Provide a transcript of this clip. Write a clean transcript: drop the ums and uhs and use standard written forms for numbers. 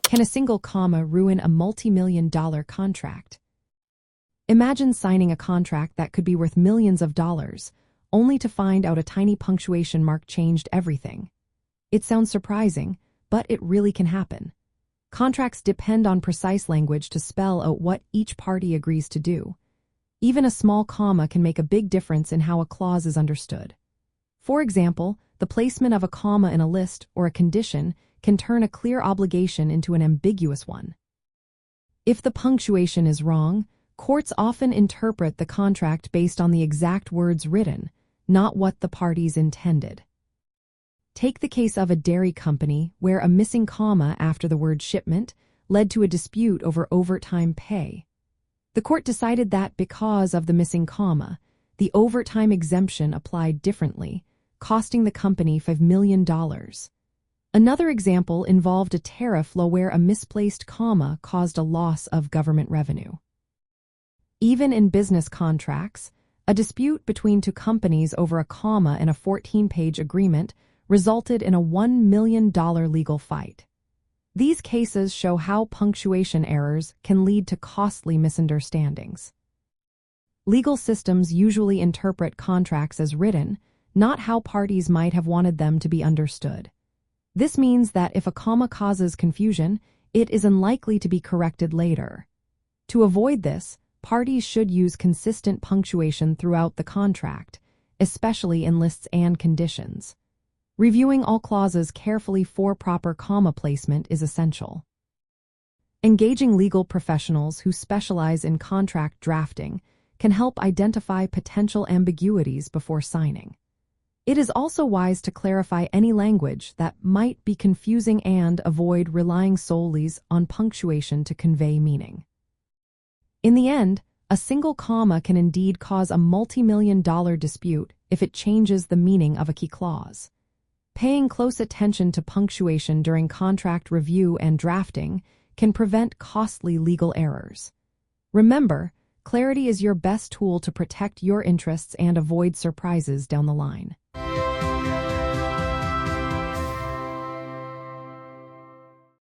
Can a single comma ruin a multi-million-dollar contract? Imagine signing a contract that could be worth millions of dollars, only to find out a tiny punctuation mark changed everything. It sounds surprising, but it really can happen. Contracts depend on precise language to spell out what each party agrees to do. Even a small comma can make a big difference in how a clause is understood. For example, the placement of a comma in a list or a condition can turn a clear obligation into an ambiguous one. If the punctuation is wrong, courts often interpret the contract based on the exact words written, not what the parties intended. Take the case of a dairy company where a missing comma after the word shipment led to a dispute over overtime pay. The court decided that because of the missing comma, the overtime exemption applied differently, costing the company $5 million. Another example involved a tariff law where a misplaced comma caused a loss of government revenue. Even in business contracts, a dispute between two companies over a comma in a 14-page agreement resulted in a $1 million legal fight. These cases show how punctuation errors can lead to costly misunderstandings. Legal systems usually interpret contracts as written, not how parties might have wanted them to be understood. This means that if a comma causes confusion, it is unlikely to be corrected later. To avoid this, parties should use consistent punctuation throughout the contract, especially in lists and conditions. Reviewing all clauses carefully for proper comma placement is essential. Engaging legal professionals who specialize in contract drafting can help identify potential ambiguities before signing. It is also wise to clarify any language that might be confusing and avoid relying solely on punctuation to convey meaning. In the end, a single comma can indeed cause a multi-million-dollar dispute if it changes the meaning of a key clause. Paying close attention to punctuation during contract review and drafting can prevent costly legal errors. Remember, clarity is your best tool to protect your interests and avoid surprises down the line.